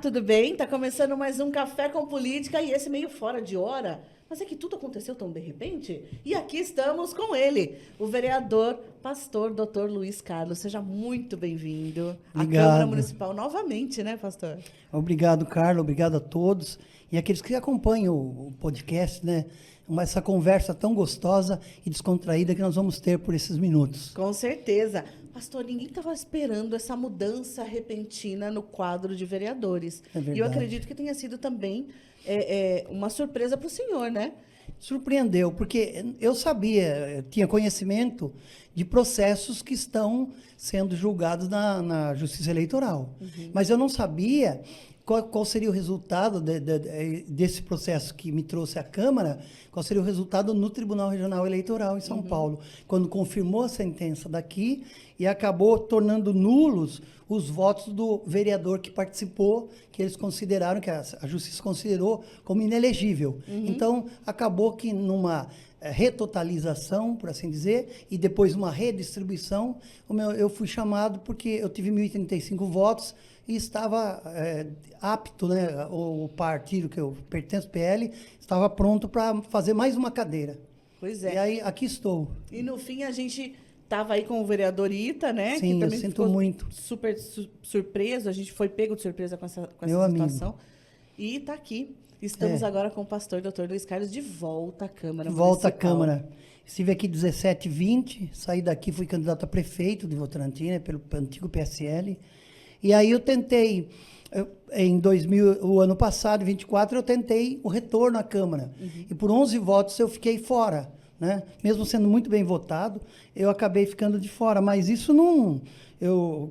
tudo bem? Tá começando mais um Café com Política e esse meio fora de hora. Mas é que tudo aconteceu tão de repente. E aqui estamos com ele, o vereador, pastor, doutor Luiz Carlos. Seja muito bem-vindo à Câmara Municipal novamente, né, pastor? Obrigado, Carlos. Obrigado a todos. E aqueles que acompanham o podcast, né? Essa conversa tão gostosa e descontraída que nós vamos ter por esses minutos. Com certeza. Pastor, ninguém estava esperando essa mudança repentina no quadro de vereadores. É verdade. E eu acredito que tenha sido também uma surpresa para o senhor, né? Surpreendeu, porque eu sabia, tinha conhecimento de processos que estão sendo julgados na Justiça Eleitoral. Uhum. Mas eu não sabia qual seria o resultado desse processo que me trouxe à Câmara, qual seria o resultado no Tribunal Regional Eleitoral em São Paulo, quando confirmou a sentença daqui e acabou tornando nulos os votos do vereador que participou, que eles consideraram, que a Justiça considerou como inelegível. Então, acabou que numa retotalização, por assim dizer, e depois uma redistribuição, eu fui chamado porque eu tive 1.035 votos, e estava apto, né, o partido que eu pertenço, PL, estava pronto para fazer mais uma cadeira. Pois é. E aí, aqui estou. E no fim, a gente estava aí com o vereador Ita, né? Sim, que também eu sinto muito. Super surpreso, a gente foi pego de surpresa com essa situação. E está aqui. Estamos agora com o pastor Dr. Luiz Carlos de volta à Câmara Municipal. Volta à Câmara. Estive aqui 17, 20, saí daqui, fui candidato a prefeito de Votorantim, né, pelo antigo PSL. E aí eu tentei, o ano passado, 24, eu tentei o retorno à Câmara. E por 11 votos eu fiquei fora, né? Mesmo sendo muito bem votado, eu acabei ficando de fora. Mas isso não,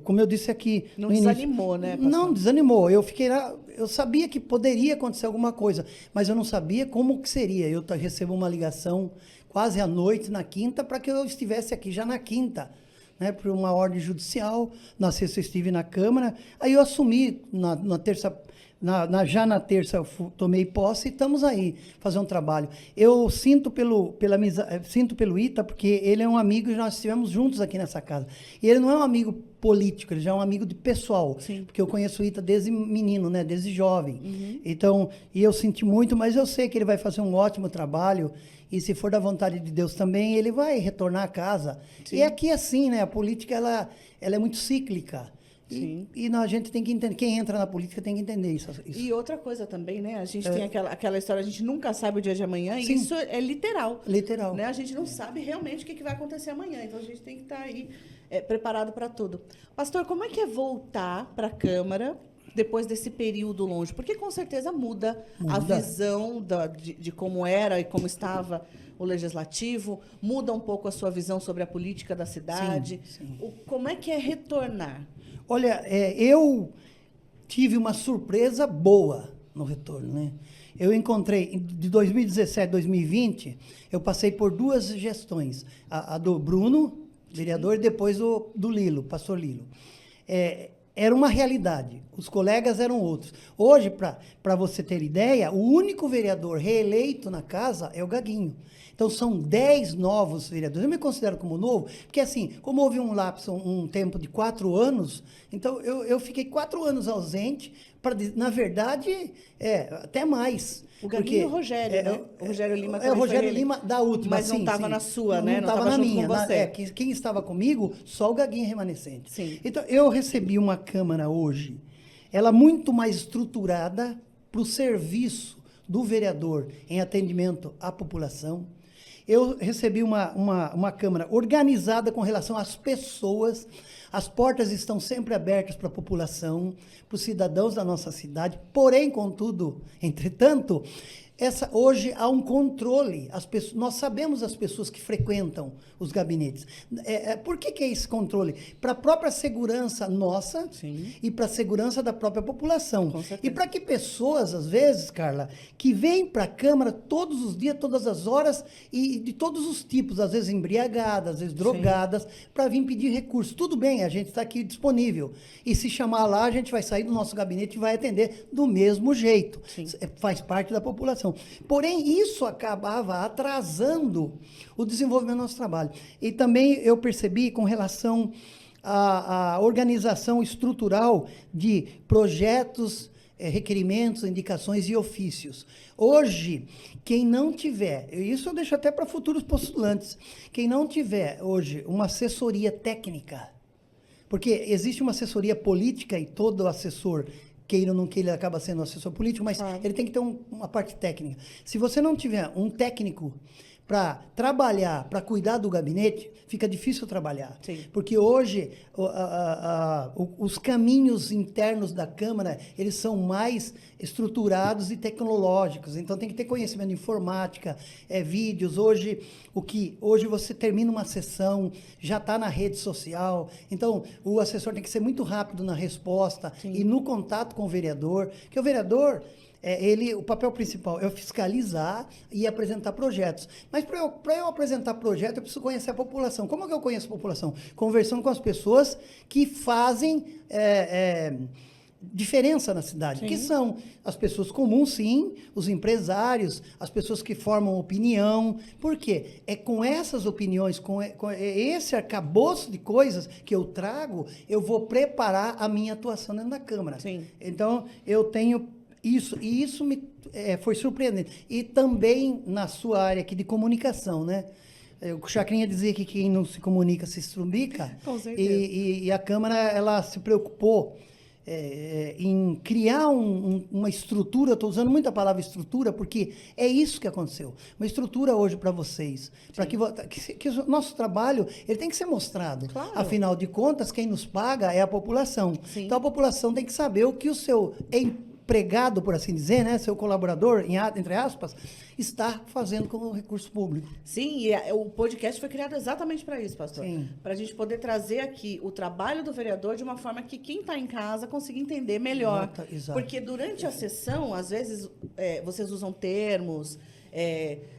como eu disse aqui... Não desanimou, né, pastor? Não desanimou. Eu fiquei lá, eu sabia que poderia acontecer alguma coisa, mas eu não sabia como que seria. Eu recebo uma ligação quase à noite, na quinta, para que eu estivesse aqui já na quinta, né, por uma ordem judicial. Na sexta eu estive na Câmara, aí eu assumi na terça, já na terça eu tomei posse e estamos aí, fazer um trabalho. Eu sinto sinto pelo Ita, porque ele é um amigo e nós estivemos juntos aqui nessa casa. E ele não é um amigo político, ele já é um amigo de pessoal. Sim. Porque eu conheço o Ita desde menino, né, desde jovem. Então, e eu senti muito, mas eu sei que ele vai fazer um ótimo trabalho. E se for da vontade de Deus também, ele vai retornar à casa. Sim. E aqui assim, né? A política, ela é muito cíclica. Sim. E a gente tem que entender, quem entra na política tem que entender isso. E outra coisa também, né? A gente tem aquela história, a gente nunca sabe o dia de amanhã, Sim. E isso é literal. Literal. Né? A gente não sabe realmente o que vai acontecer amanhã, então a gente tem que estar aí preparado para tudo. Pastor, como é que é voltar para a Câmara depois desse período longe? Porque com certeza muda. A visão de como era e como estava o legislativo, muda um pouco a sua visão sobre a política da cidade. Sim. Como é que é retornar? Olha, eu tive uma surpresa boa no retorno, né? Eu encontrei, de 2017 a 2020, eu passei por duas gestões. A do Bruno, vereador, e depois do Lilo, pastor Lilo. Era uma realidade, os colegas eram outros. Hoje, para você ter ideia, o único vereador reeleito na casa é o Gaguinho. Então, são 10 novos vereadores. Eu me considero como novo, porque, assim, como houve um lapso, um tempo de 4 anos, então eu fiquei 4 anos ausente, na verdade, até mais. O Gaguinho e o Rogério, né? O Rogério Lima também o Rogério Lima da última, mas não estava na sua, né? Não estava na minha. Você. Quem estava comigo, só o Gaguinho remanescente. Sim. Então, eu recebi uma Câmara hoje, ela muito mais estruturada para o serviço do vereador em atendimento à população. Eu recebi uma Câmara organizada com relação às pessoas. As portas estão sempre abertas para a população, para os cidadãos da nossa cidade. Porém, contudo, entretanto, hoje há um controle. Nós sabemos as pessoas que frequentam os gabinetes. Por que é esse controle? Para a própria segurança nossa. Sim. E para a segurança da própria população. E para que pessoas, às vezes, Carla, que vêm para a Câmara todos os dias, todas as horas, e de todos os tipos, às vezes embriagadas, às vezes drogadas, para vir pedir recurso. Tudo bem, a gente está aqui disponível. E se chamar lá, a gente vai sair do nosso gabinete e vai atender do mesmo jeito. Sim. Faz parte da população. Porém, isso acabava atrasando o desenvolvimento do nosso trabalho. E também eu percebi com relação à organização estrutural de projetos requerimentos, indicações e ofícios. Hoje, quem não tiver, isso eu deixo até para futuros postulantes, quem não tiver hoje uma assessoria técnica, porque existe uma assessoria política e todo assessor, queira ou não queira, ele acaba sendo um assessor político, mas ele tem que ter uma parte técnica. Se você não tiver um técnico para trabalhar, para cuidar do gabinete, fica difícil trabalhar. Sim. Porque hoje os caminhos internos da Câmara, eles são mais estruturados e tecnológicos. Então, tem que ter conhecimento de informática, vídeos. Hoje você termina uma sessão, já está na rede social. Então, o assessor tem que ser muito rápido na resposta e no contato com o vereador. Porque o vereador... o papel principal é fiscalizar e apresentar projetos. Mas para eu apresentar projeto, eu preciso conhecer a população. Como é que eu conheço a população? Conversando com as pessoas que fazem diferença na cidade, que são as pessoas comuns, sim, os empresários, as pessoas que formam opinião. Por quê? É com essas opiniões, com esse arcabouço de coisas que eu trago, eu vou preparar a minha atuação dentro da Câmara. Sim. Então, eu tenho... Isso foi surpreendente. E também na sua área aqui de comunicação, né? O Chacrinha dizia que quem não se comunica se estrubica. Com certeza. E a Câmara, ela se preocupou em criar uma estrutura. Estou usando muito a palavra estrutura, porque é isso que aconteceu. Uma estrutura hoje para vocês. Para que o nosso trabalho ele tem que ser mostrado. Claro. Afinal de contas, quem nos paga é a população. Sim. Então, a população tem que saber o que o seu empregado, por assim dizer, né, seu colaborador, entre aspas, está fazendo com o recurso público. Sim, e o podcast foi criado exatamente para isso, pastor. Para a gente poder trazer aqui o trabalho do vereador de uma forma que quem está em casa consiga entender melhor. Exato. Porque durante a sessão, às vezes, vocês usam termos,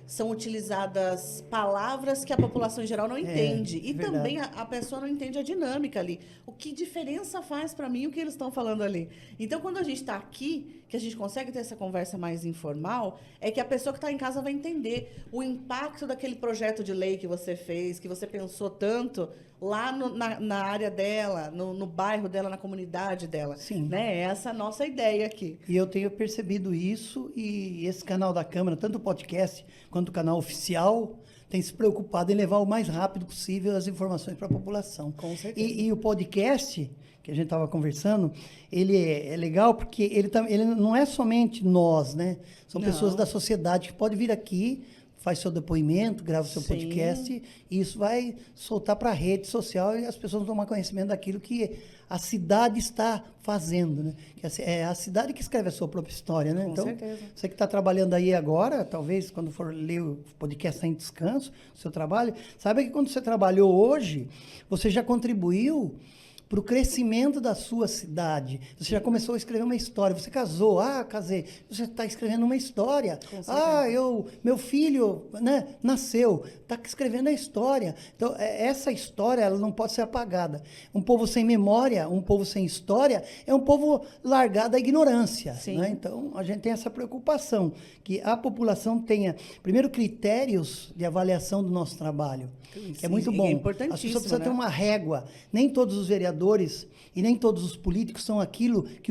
são utilizadas palavras que a população em geral não entende. E verdade. também a pessoa não entende a dinâmica ali. O que diferença faz para mim o que eles estão falando ali? Então, quando a gente está aqui, que a gente consegue ter essa conversa mais informal, é que a pessoa que está em casa vai entender o impacto daquele projeto de lei que você fez, que você pensou tanto lá na área dela, no bairro dela, na comunidade dela. Sim. Né? Essa é a nossa ideia aqui. E eu tenho percebido isso, e esse canal da Câmara, tanto o podcast quanto o canal oficial, tem se preocupado em levar o mais rápido possível as informações para a população. Com certeza. E o podcast, que a gente estava conversando, ele é legal porque ele não é somente nós, né? São pessoas da sociedade que podem vir aqui, faz seu depoimento, grava seu podcast, e isso vai soltar para a rede social e as pessoas vão tomar conhecimento daquilo que a cidade está fazendo, né? É a cidade que escreve a sua própria história, né? Com então, certeza. você que está trabalhando aí agora, talvez quando for ler o podcast em descanso, o seu trabalho, saiba que quando você trabalhou hoje, você já contribuiu para o crescimento da sua cidade. Você já começou a escrever uma história. Você casou, casei. Você está escrevendo uma história. Meu filho, né, nasceu. Está escrevendo a história. Então, essa história ela não pode ser apagada. Um povo sem memória, um povo sem história, é um povo largado à ignorância. Né? Então, a gente tem essa preocupação, que a população tenha, primeiro, critérios de avaliação do nosso trabalho. Que é muito bom. É importantíssimo, as pessoas precisam ter né? uma régua. Nem todos os vereadores e nem todos os políticos são aquilo que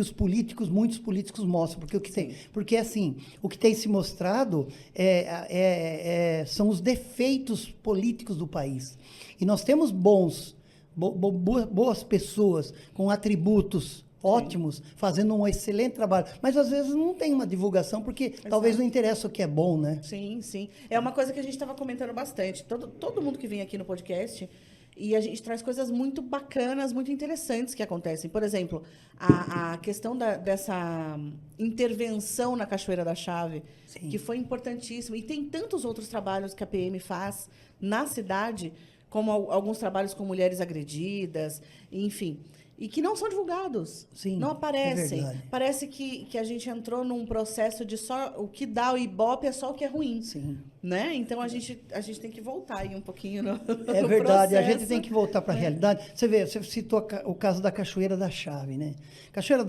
muitos políticos mostram. Porque assim, o que tem se mostrado são os defeitos políticos do país. E nós temos boas pessoas com atributos ótimos, fazendo um excelente trabalho. Mas, às vezes, não tem uma divulgação, porque talvez não interessa o que é bom, né? Sim, sim. É uma coisa que a gente estava comentando bastante. Todo mundo que vem aqui no podcast, e a gente traz coisas muito bacanas, muito interessantes que acontecem. Por exemplo, a questão dessa intervenção na Cachoeira da Chave, que foi importantíssima. E tem tantos outros trabalhos que a PM faz na cidade, como alguns trabalhos com mulheres agredidas, enfim... E que não são divulgados, não aparecem. Parece que a gente entrou num processo de só o que dá o Ibope é só o que é ruim. Né? Então, a gente tem que voltar aí um pouquinho no É verdade, processo. a gente tem que voltar para a realidade. Você citou o caso da Cachoeira da Chave, né? Cachoeira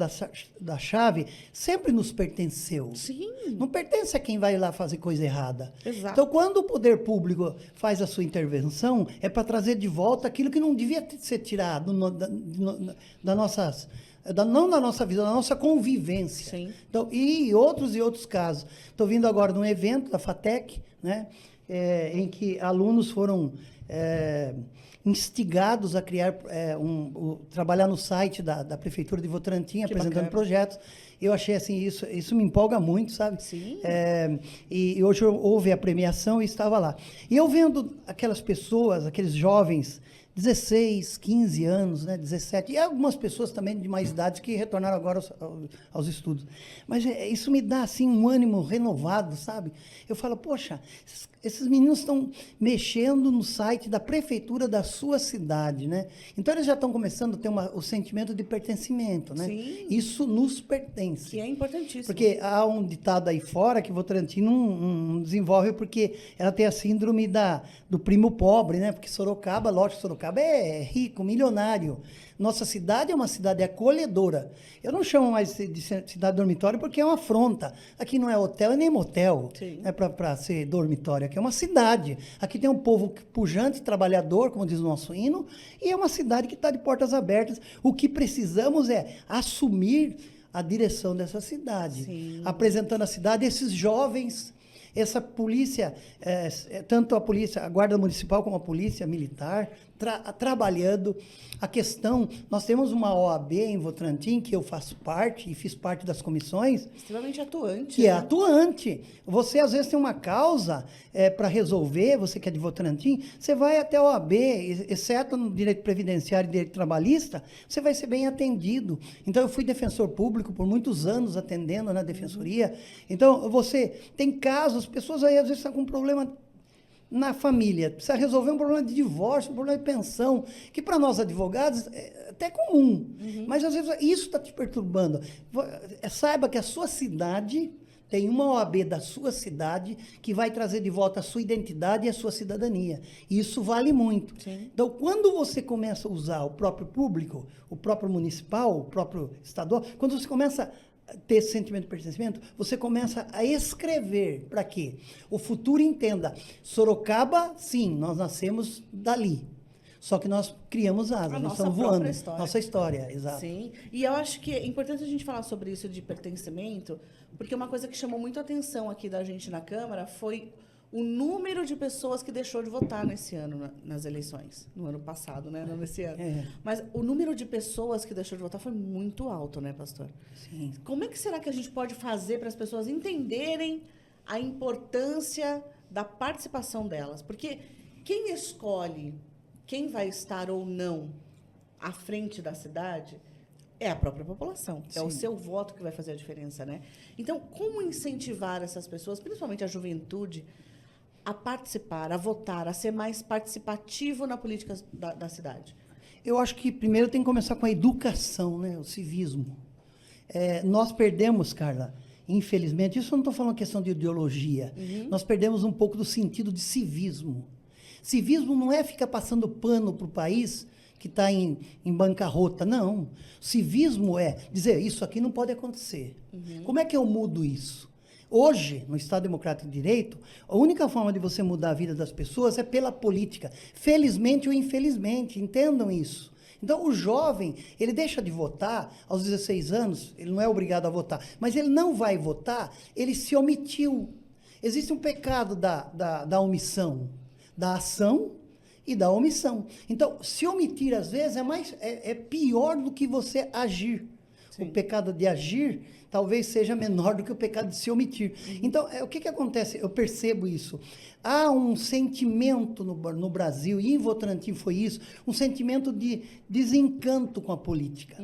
da Chave sempre nos pertenceu. Sim. Não pertence a quem vai lá fazer coisa errada. Exato. Então, quando o poder público faz a sua intervenção, é para trazer de volta aquilo que não devia ser tirado das nossas não da nossa vida, da nossa convivência. Sim. Então, e outros casos. Estou vindo agora num evento da FATEC, né, em que alunos foram instigados a criar, trabalhar no site da Prefeitura de Votorantim, apresentando bacana. projetos. Eu achei assim, isso me empolga muito, sabe? Sim. E hoje houve a premiação e estava lá. E eu vendo aquelas pessoas, aqueles jovens, 16, 15 anos, né, 17, e algumas pessoas também de mais idade que retornaram agora aos estudos. Mas isso me dá, assim, um ânimo renovado, sabe? Eu falo, poxa, esses meninos estão mexendo no site da prefeitura da sua cidade, né? Então, eles já estão começando a ter o sentimento de pertencimento, né? Sim. Isso nos pertence. Que é importantíssimo. Porque há um ditado aí fora que Votorantim não desenvolve porque ela tem a síndrome do primo pobre, né? Porque Sorocaba, lógico, Sorocaba é rico, milionário. Nossa cidade é uma cidade acolhedora. Eu não chamo mais de cidade dormitório porque é uma afronta. Aqui não é hotel e nem motel, né, para ser dormitório. Aqui é uma cidade. Aqui tem um povo pujante, trabalhador, como diz o nosso hino, e é uma cidade que está de portas abertas. O que precisamos é assumir a direção dessa cidade. Sim. Apresentando a cidade, esses jovens, essa polícia, tanto a Guarda Municipal como a Polícia Militar, trabalhando. A questão, nós temos uma OAB em Votorantim, que eu faço parte, e fiz parte das comissões. Extremamente atuante. Que é atuante. Você, às vezes, tem uma causa para resolver, você que é de Votorantim, você vai até a OAB, exceto no direito previdenciário e direito trabalhista, você vai ser bem atendido. Então, eu fui defensor público por muitos anos, atendendo na defensoria. Então, você tem casos, pessoas aí, às vezes, estão com um problema na família, precisa resolver um problema de divórcio, um problema de pensão, que para nós advogados é até comum, mas às vezes isso está te perturbando. Saiba que a sua cidade tem uma OAB da sua cidade que vai trazer de volta a sua identidade e a sua cidadania. E isso vale muito. Sim. Então, quando você começa a usar o próprio público, o próprio municipal, o próprio estadual, quando você começa ter esse sentimento de pertencimento, você começa a escrever para quê? O futuro entenda. Sorocaba, sim, nós nascemos dali. Só que nós criamos asas, nós estamos voando. Nossa história, exato. Sim, e eu acho que é importante a gente falar sobre isso de pertencimento, porque uma coisa que chamou muito a atenção aqui da gente na Câmara foi o número de pessoas que deixou de votar nesse ano, nas eleições. No ano passado, né? Não nesse ano. Mas o número de pessoas que deixou de votar foi muito alto, né, pastor? Sim. Como é que será que a gente pode fazer para as pessoas entenderem a importância da participação delas? Porque quem escolhe quem vai estar ou não à frente da cidade é a própria população. Sim. É o seu voto que vai fazer a diferença, né? Então, como incentivar essas pessoas, principalmente a juventude, a participar, a votar, a ser mais participativo na política da cidade? Eu acho que primeiro tem que começar com a educação, né? O civismo. Nós perdemos, Carla, infelizmente, isso eu não estou falando questão de ideologia, nós perdemos um pouco do sentido de civismo. Civismo não é ficar passando pano para o país que está em bancarrota, não. Civismo é dizer, isso aqui não pode acontecer. Como é que eu mudo isso? Hoje, no Estado Democrático de Direito, a única forma de você mudar a vida das pessoas é pela política. Felizmente ou infelizmente, entendam isso. Então, o jovem, ele deixa de votar aos 16 anos, ele não é obrigado a votar, mas ele não vai votar, ele se omitiu. Existe um pecado da omissão, da ação e da omissão. Então, se omitir, às vezes, é pior do que você agir. Sim. O pecado de agir talvez seja menor do que o pecado de se omitir. Então, o que acontece? Eu percebo isso. Há um sentimento no Brasil, e em Votorantim foi isso, um sentimento de desencanto com a política.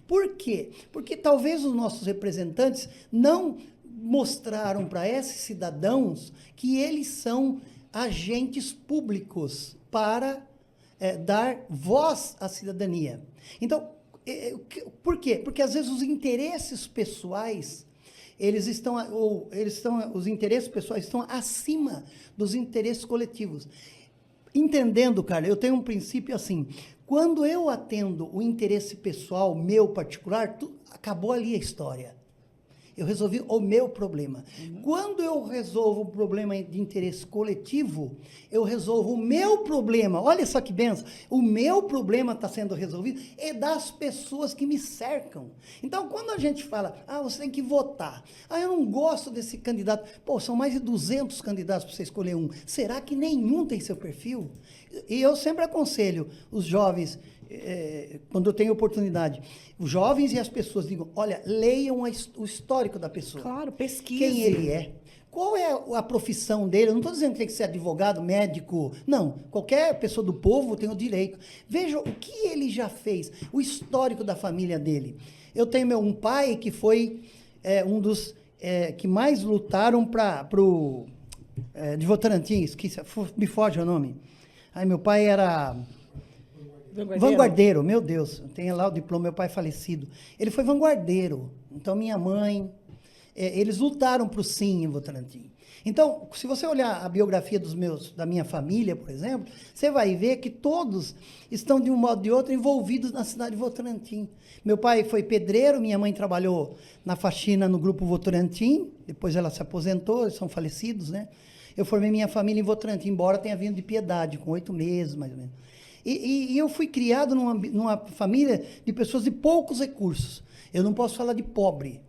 Por quê? Porque talvez os nossos representantes não mostraram para esses cidadãos que eles são agentes públicos para dar voz à cidadania. Então, por quê? Porque, às vezes, os interesses pessoais, os interesses pessoais estão acima dos interesses coletivos. Entendendo, Carla, eu tenho um princípio assim, quando eu atendo o interesse pessoal, meu particular, acabou ali a história. Eu resolvi o meu problema. Quando eu resolvo o problema de interesse coletivo, eu resolvo o meu problema. Olha só que benção. O meu problema está sendo resolvido é das pessoas que me cercam. Então, quando a gente fala, você tem que votar. Eu não gosto desse candidato. Pô, são mais de 200 candidatos para você escolher um. Será que nenhum tem seu perfil? E eu sempre aconselho os jovens, quando eu tenho oportunidade, os jovens e as pessoas, digo, olha, leiam o histórico da pessoa. Claro, pesquise. Quem ele é. Qual é a profissão dele? Eu não estou dizendo que tem que ser advogado, médico. Não. Qualquer pessoa do povo tem o direito. Veja o que ele já fez, o histórico da família dele. Eu tenho um pai que foi um dos que mais lutaram de Votorantim, me foge o nome. Meu pai era vanguardeiro, meu Deus. Tem lá o diploma, meu pai é falecido. Ele foi vanguardeiro. Então, minha mãe... eles lutaram para o sim em Votorantim. Então, se você olhar a biografia da minha família, por exemplo, você vai ver que todos estão, de um modo ou de outro, envolvidos na cidade de Votorantim. Meu pai foi pedreiro, minha mãe trabalhou na faxina no Grupo Votorantim, depois ela se aposentou, eles são falecidos, né? Eu formei minha família em Votorantim, embora tenha vindo de Piedade, com 8 meses, mais ou menos. E eu fui criado numa família de pessoas de poucos recursos. Eu não posso falar de pobre,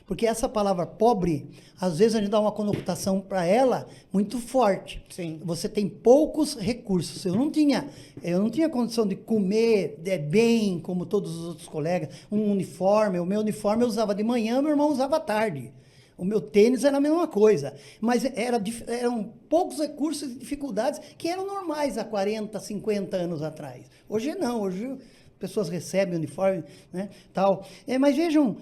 porque essa palavra pobre, às vezes a gente dá uma conotação para ela muito forte. Sim. Você tem poucos recursos. Eu não tinha condição de comer bem, como todos os outros colegas, um uniforme. O meu uniforme eu usava de manhã, meu irmão usava à tarde. O meu tênis era a mesma coisa. Mas eram poucos recursos e dificuldades que eram normais há 40, 50 anos atrás. Hoje não. Hoje pessoas recebem uniforme, né, tal. Mas vejam...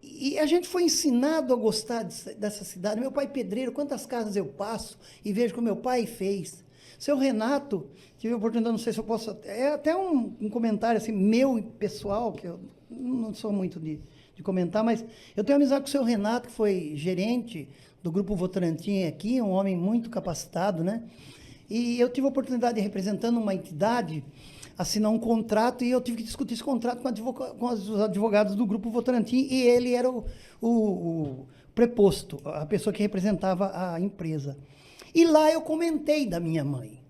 E a gente foi ensinado a gostar dessa cidade. Meu pai pedreiro, quantas casas eu passo e vejo o que meu pai fez. Seu Renato, tive a oportunidade, não sei se eu posso... É até um comentário assim, meu e pessoal, que eu não sou muito de comentar, mas eu tenho amizade com o seu Renato, que foi gerente do Grupo Votorantim aqui, um homem muito capacitado, né? E eu tive a oportunidade de, representando uma entidade, assinar um contrato, e eu tive que discutir esse contrato com os advogados do Grupo Votorantim, e ele era o preposto, a pessoa que representava a empresa. E lá eu comentei da minha mãe,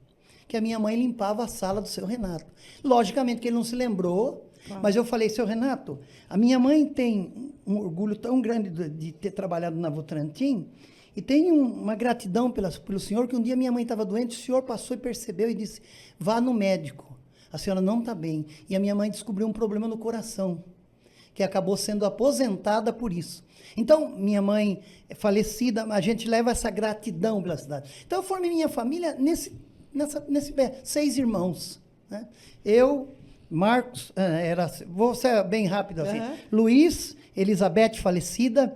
que a minha mãe limpava a sala do seu Renato. Logicamente que ele não se lembrou, mas eu falei, seu Renato, a minha mãe tem um orgulho tão grande de ter trabalhado na Votorantim, e tem uma gratidão pelo senhor, que um dia minha mãe estava doente, o senhor passou e percebeu e disse, vá no médico. A senhora não está bem. E a minha mãe descobriu um problema no coração, que acabou sendo aposentada por isso. Então, minha mãe é falecida, a gente leva essa gratidão pela cidade. Então, eu formei minha família nesse 6 irmãos. Né? Eu, Marcos, vou ser bem rápido assim. Luiz, Elizabeth, falecida,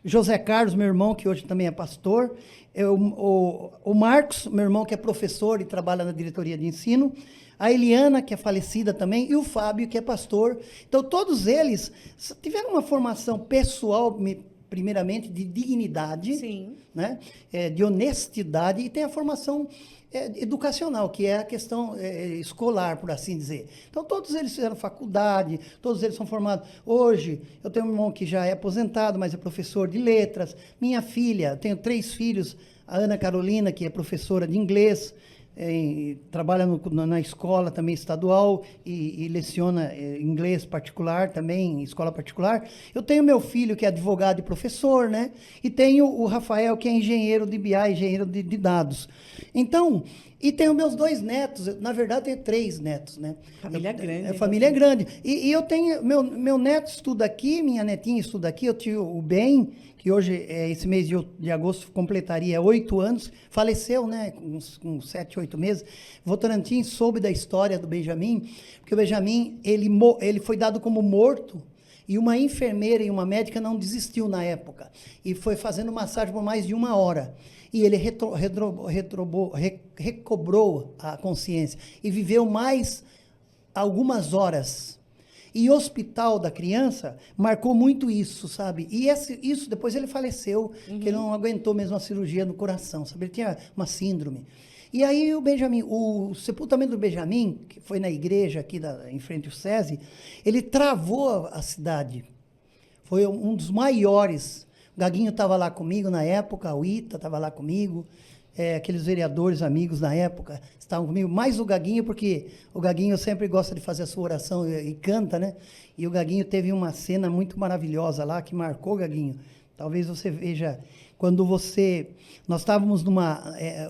José Carlos, meu irmão, que hoje também é pastor, o Marcos, meu irmão, que é professor e trabalha na diretoria de ensino, a Eliana, que é falecida também, e o Fábio, que é pastor. Então, todos eles tiveram uma formação pessoal, primeiramente, de dignidade, sim, né? De honestidade, e tem a formação educacional, que é a questão escolar, por assim dizer. Então, todos eles fizeram faculdade, todos eles são formados. Hoje, eu tenho um irmão que já é aposentado, mas é professor de letras. Minha filha, tenho 3 filhos, a Ana Carolina, que é professora de inglês, trabalha na escola também estadual e leciona inglês particular também, em escola particular. Eu tenho meu filho, que é advogado e professor, né? E tenho o Rafael, que é engenheiro de BI, engenheiro de dados. Então, e tenho meus 2 netos, na verdade, eu tenho 3 netos, né? Família grande. Família é grande. E eu tenho, meu neto estuda aqui, minha netinha estuda aqui, eu tinha o Ben, que hoje, esse mês de agosto, completaria 8 anos, faleceu, né, com 7, 8 meses. Votorantim soube da história do Benjamin, porque o Benjamin, ele foi dado como morto, e uma enfermeira e uma médica não desistiu na época, e foi fazendo massagem por mais de 1 hora. E ele recobrou a consciência, e viveu mais algumas horas. E o hospital da criança marcou muito isso, sabe? E isso, depois ele faleceu, que ele não aguentou mesmo a cirurgia no coração, sabe? Ele tinha uma síndrome. E aí o sepultamento do Benjamin, que foi na igreja aqui em frente ao SESI, ele travou a cidade. Foi um dos maiores. O Gaguinho estava lá comigo na época, o Ita estava lá comigo, aqueles vereadores amigos na época estavam comigo, mais o Gaguinho, porque o Gaguinho sempre gosta de fazer a sua oração e canta, né? E o Gaguinho teve uma cena muito maravilhosa lá, que marcou o Gaguinho. Talvez você veja, quando nós estávamos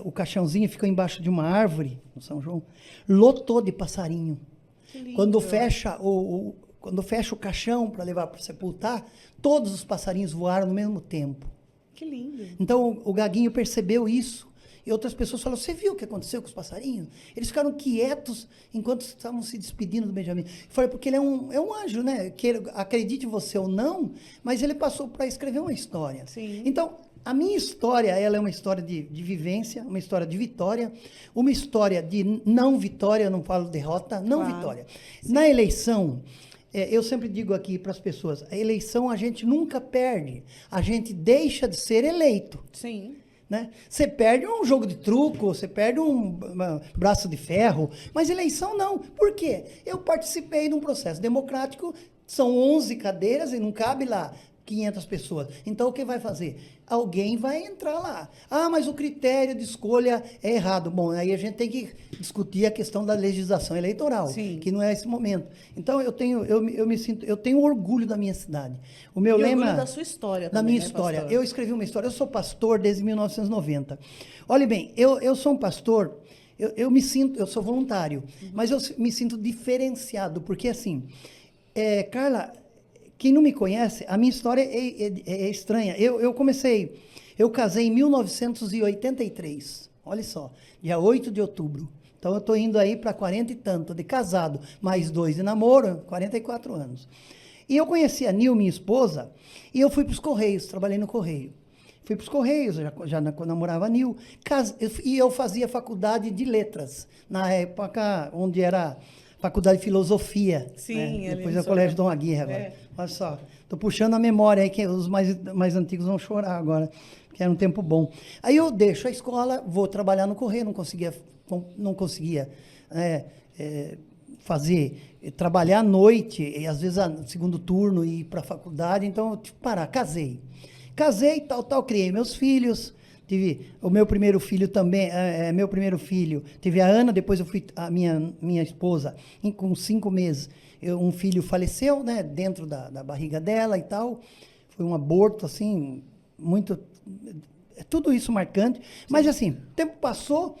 o caixãozinho ficou embaixo de uma árvore, no São João, lotou de passarinho. Que lindo. Quando fecha o caixão para levar para sepultar, todos os passarinhos voaram no mesmo tempo. Que lindo. Então, o Gaguinho percebeu isso. E outras pessoas falaram, você viu o que aconteceu com os passarinhos? Eles ficaram quietos enquanto estavam se despedindo do Benjamin. Eu falei, porque ele é um anjo, né? Acredite você ou não, mas ele passou para escrever uma história. Sim. Então, a minha história, ela é uma história de vivência, uma história de vitória, uma história de não vitória, eu não falo derrota, não Claro. vitória. Sim. Na eleição, eu sempre digo aqui para as pessoas, a eleição a gente nunca perde, a gente deixa de ser eleito. Sim. Né? Você perde um jogo de truco, você perde um braço de ferro, mas eleição não. Por quê? Eu participei de um processo democrático, são 11 cadeiras e não cabe lá 500 pessoas. Então, o que vai fazer? Alguém vai entrar lá. Ah, mas o critério de escolha é errado. Bom, aí a gente tem que discutir a questão da legislação eleitoral, Sim. que não é esse momento. Então, eu tenho orgulho da minha cidade. O meu E lema... orgulho da sua história Da também, minha né, história. pastor? Eu escrevi uma história. Eu sou pastor desde 1990. Olhe bem, eu sou um pastor, eu sou voluntário, mas eu me sinto diferenciado, porque assim, Carla, quem não me conhece, a minha história é estranha. Eu casei em 1983, olha só, dia 8 de outubro. Então, eu estou indo aí para 40 e tanto de casado, mais 2 de namoro, 44 anos. E eu conheci a Nil, minha esposa, e eu fui para os Correios, trabalhei no Correio. Fui para os Correios, quando namorava a Nil, e eu fazia faculdade de letras, na época onde era faculdade de filosofia. Sim, né? ali Depois no é o Colégio Sorocaba. Dom Aguirre agora. É. Olha só, estou puxando a memória aí, que os mais antigos vão chorar agora, que era um tempo bom. Aí eu deixo a escola, vou trabalhar no Correio, não conseguia trabalhar à noite, e às vezes no segundo turno, e ir para a faculdade, então eu tive que parar, casei, tal, criei meus filhos, tive o meu primeiro filho também, tive a Ana, depois eu fui a minha esposa, com 5 meses, um filho faleceu, né, dentro da barriga dela e tal, foi um aborto, assim, muito, tudo isso marcante, mas assim, o tempo passou,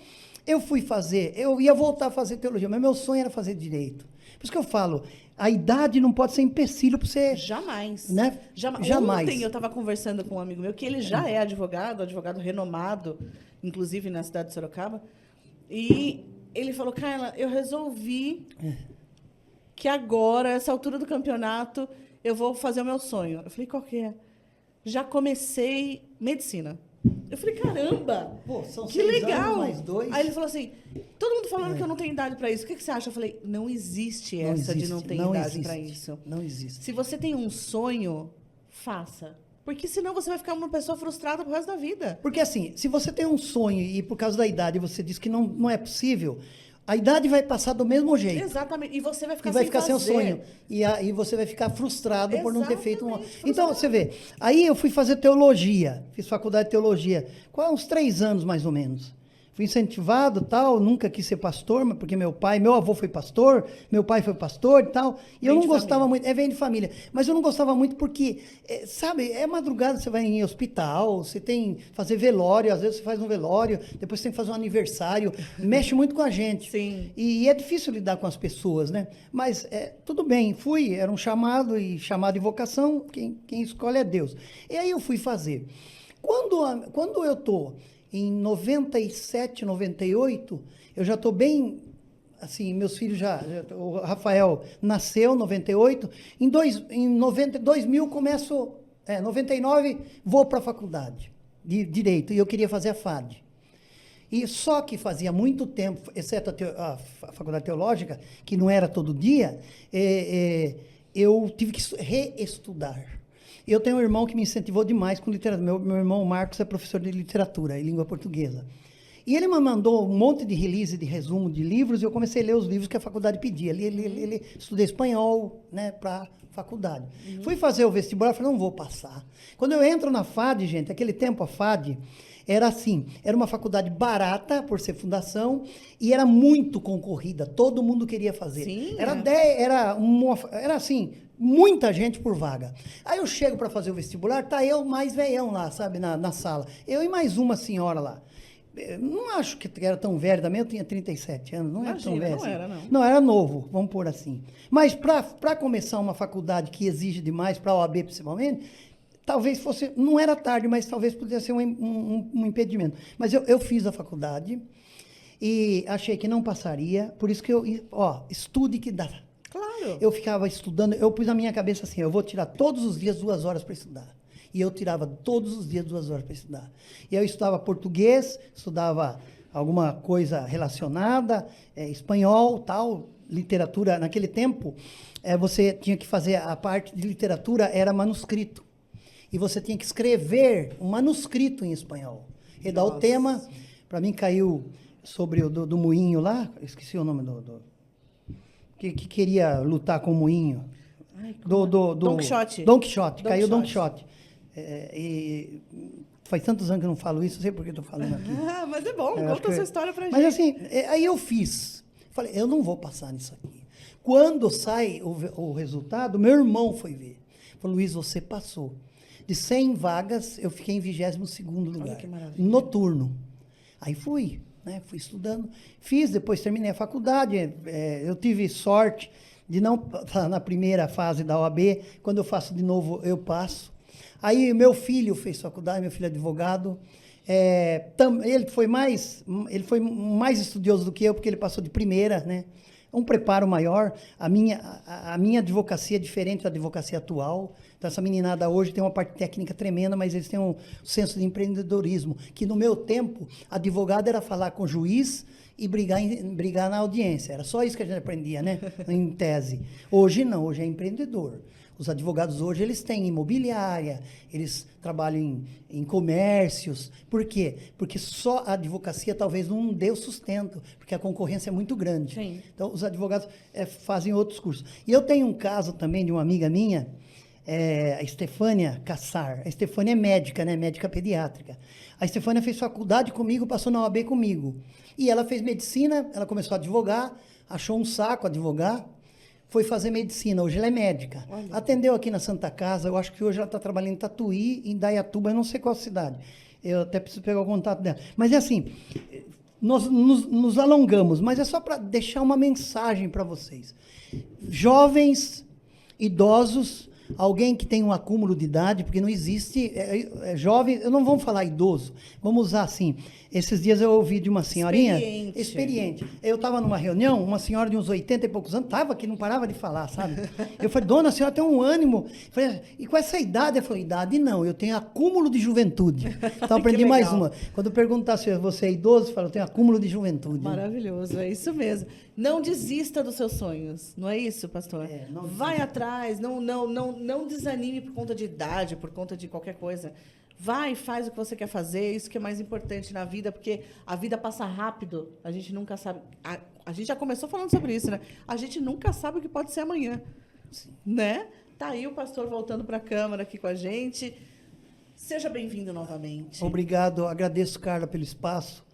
eu ia voltar a fazer teologia, mas meu sonho era fazer direito. Por isso que eu falo, a idade não pode ser empecilho para você... Jamais. Né? Jamais. Ontem eu estava conversando com um amigo meu, que ele já é advogado renomado, inclusive na cidade de Sorocaba, e ele falou, Carla, eu resolvi que agora, essa altura do campeonato, eu vou fazer o meu sonho. Eu falei, qual que é? Já comecei medicina. Eu falei, caramba, pô, são que 6 legal. anos mais 2. Aí ele falou assim, todo mundo falando que eu não tenho idade para isso. O que você acha? Eu falei, não existe essa de não ter idade para isso. Não existe. Se você tem um sonho, faça. Porque senão você vai ficar uma pessoa frustrada pro resto da vida. Porque assim, se você tem um sonho e por causa da idade você diz que não é possível, a idade vai passar do mesmo jeito. Exatamente. E você vai ficar E vai sem ficar sem o fazer. sonho. E aí você vai ficar frustrado por não ter feito um... Exatamente, Então, frustrado. você vê, aí eu fui fazer teologia, fiz faculdade de teologia, uns 3 anos mais ou menos. Fui incentivado, tal, nunca quis ser pastor, mas porque meu avô foi pastor, meu pai foi pastor e tal, e eu não gostava muito, vem de família, mas eu não gostava muito porque, sabe, madrugada, você vai em hospital, você tem que fazer velório, às vezes você faz um velório, depois você tem que fazer um aniversário, mexe muito com a gente. Sim. E é difícil lidar com as pessoas, né? Mas tudo bem, era um chamado e vocação, quem escolhe é Deus. E aí eu fui fazer. Quando eu estou em 97, 98, eu já estou bem, assim, meus filhos o Rafael nasceu em 98, em 2000 começo, 99, vou para a faculdade de Direito, e eu queria fazer a FAD. E só que fazia muito tempo, exceto a faculdade teológica, que não era todo dia, eu tive que reestudar. Eu tenho um irmão que me incentivou demais com literatura. Meu irmão Marcos é professor de literatura e língua portuguesa. E ele me mandou um monte de release, de resumo de livros, e eu comecei a ler os livros que a faculdade pedia. Estudei espanhol, né, para faculdade. Fui fazer o vestibular, falei, não vou passar. Quando eu entro na FAD, gente, aquele tempo a FAD era assim, era uma faculdade barata, por ser fundação, e era muito concorrida, todo mundo queria fazer. Sim, Era assim, muita gente por vaga. Aí eu chego para fazer o vestibular, tá eu mais velhão lá, sabe, na sala. Eu e mais uma senhora lá. Eu não acho que era tão velho também, eu tinha 37 anos, não era tão velho assim. Não era, não. Não, era novo, vamos pôr assim. Mas para começar uma faculdade que exige demais, para a OAB principalmente, talvez fosse, não era tarde, mas talvez pudesse ser um impedimento. Mas eu fiz a faculdade e achei que não passaria, por isso que estude que dá. Claro. Eu ficava estudando, eu pus na minha cabeça assim, eu vou tirar todos os dias 2 horas para estudar. E eu tirava todos os dias 2 horas para estudar. E eu estudava português, estudava alguma coisa relacionada, espanhol, tal, literatura. Naquele tempo, você tinha que fazer, a parte de literatura era manuscrito. E você tinha que escrever um manuscrito em espanhol. E dar o tema, para mim caiu sobre o do moinho lá, esqueci o nome que queria lutar com o moinho. Ai, Don Quixote. Don Quixote, caiu Don Quixote. E faz tantos anos que eu não falo isso, não sei por que estou falando aqui. Mas é bom, conta a sua história pra gente. Mas assim, aí eu fiz. Falei, eu não vou passar nisso aqui. Quando sai o resultado, meu irmão foi ver. Falou, Luiz, você passou. De 100 vagas, eu fiquei em 22º lugar. Olha que maravilha. Noturno. Aí fui estudando. Fiz, depois terminei a faculdade. Eu tive sorte de não passar na primeira fase da OAB. Quando eu faço de novo, eu passo. Aí meu filho fez faculdade, meu filho é advogado. Ele foi mais estudioso do que eu, porque ele passou de primeira, né? Um preparo maior. A minha advocacia é diferente da advocacia atual. Então, essa meninada hoje tem uma parte técnica tremenda, mas eles têm um senso de empreendedorismo, que no meu tempo, advogado era falar com o juiz e brigar na audiência. Era só isso que a gente aprendia, né? Em tese. Hoje não, hoje é empreendedor. Os advogados hoje, eles têm imobiliária, eles trabalham em comércios. Por quê? Porque só a advocacia talvez não dê o sustento, porque a concorrência é muito grande. Sim. Então, os advogados fazem outros cursos. E eu tenho um caso também de uma amiga minha, a Estefânia Cassar. A Estefânia é médica, né? Médica pediátrica. A Estefânia fez faculdade comigo, passou na OAB comigo. E ela fez medicina, ela começou a advogar, achou um saco advogar, foi fazer medicina. Hoje ela é médica. Olha. Atendeu aqui na Santa Casa, eu acho que hoje ela está trabalhando em Tatuí, em Dayatuba, eu não sei qual cidade. Eu até preciso pegar o contato dela. Mas é assim, nós nos alongamos, mas é só para deixar uma mensagem para vocês. Jovens, idosos, alguém que tem um acúmulo de idade, porque não existe jovem, não vamos falar idoso, vamos usar assim. Esses dias eu ouvi de uma senhorinha experiente. Eu estava numa reunião, uma senhora de uns 80 e poucos anos, estava aqui, não parava de falar, sabe? Eu falei, dona, a senhora tem um ânimo. Eu falei, e com essa idade? Eu falei, idade não, eu tenho acúmulo de juventude. Então aprendi mais uma. Quando perguntar se você é idoso, eu falo, eu tenho acúmulo de juventude. Maravilhoso, é isso mesmo. Não desista dos seus sonhos, não é isso, pastor? Vai atrás, não desanime por conta de idade, por conta de qualquer coisa. Vai, faz o que você quer fazer, isso que é mais importante na vida, porque a vida passa rápido, a gente nunca sabe. A gente já começou falando sobre isso, né? A gente nunca sabe o que pode ser amanhã, né? Tá aí o pastor voltando para a Câmara aqui com a gente. Seja bem-vindo novamente. Obrigado, agradeço, Carla, pelo espaço,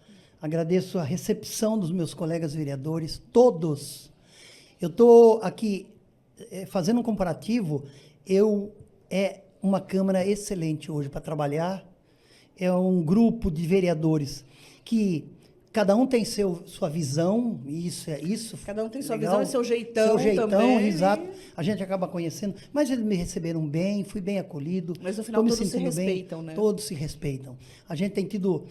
agradeço a recepção dos meus colegas vereadores, todos. Eu estou aqui fazendo um comparativo, uma Câmara excelente hoje para trabalhar. É um grupo de vereadores que cada um tem sua visão, e isso é isso. Cada um tem sua legal. visão e seu jeitão também. Exato. A gente acaba conhecendo, mas eles me receberam bem, fui bem acolhido. Mas no final todos se respeitam, né? Todos se respeitam. A gente tem tido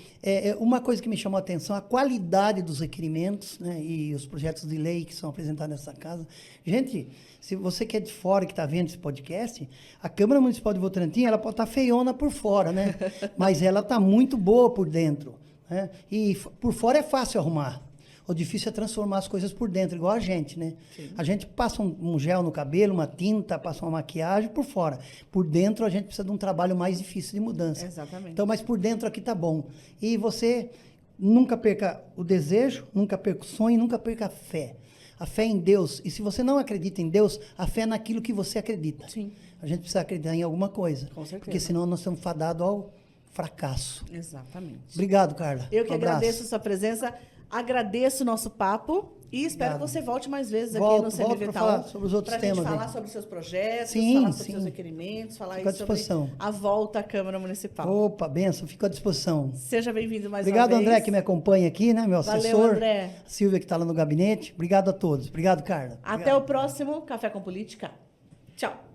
uma coisa que me chamou a atenção, a qualidade dos requerimentos, né, e os projetos de lei que são apresentados nessa casa. Gente, se você que é de fora que está vendo esse podcast, a Câmara Municipal de Votorantim, ela pode estar feiona por fora, né? Mas ela está muito boa por dentro. Né? E por fora é fácil arrumar. O difícil é transformar as coisas por dentro, igual a gente, né? Sim. A gente passa um gel no cabelo, uma tinta, passa uma maquiagem por fora. Por dentro, a gente precisa de um trabalho mais difícil de mudança. Exatamente. Então, mas por dentro aqui tá bom. E você nunca perca o desejo, nunca perca o sonho, nunca perca a fé. A fé em Deus. E se você não acredita em Deus, a fé é naquilo que você acredita. Sim. A gente precisa acreditar em alguma coisa. Com certeza. Porque senão nós estamos fadados ao fracasso. Exatamente. Obrigado, Carla. Eu que Um abraço. agradeço a sua presença, agradeço o nosso papo e espero Obrigado. que você volte mais vezes aqui Volto no pra CMV falar sobre os outros para a gente temas falar aí. sobre os seus projetos, Sim, falar sobre os sim. seus requerimentos, falar Fico à aí sobre disposição. a volta à Câmara Municipal. Opa, benção, fico à disposição. Seja bem-vindo mais Obrigado, uma vez. André, que me acompanha aqui, né? Meu Valeu, assessor. André. Silvia, que está lá no gabinete. Obrigado a todos. Obrigado, Carla. Até Obrigado. o próximo Café com Política. Tchau.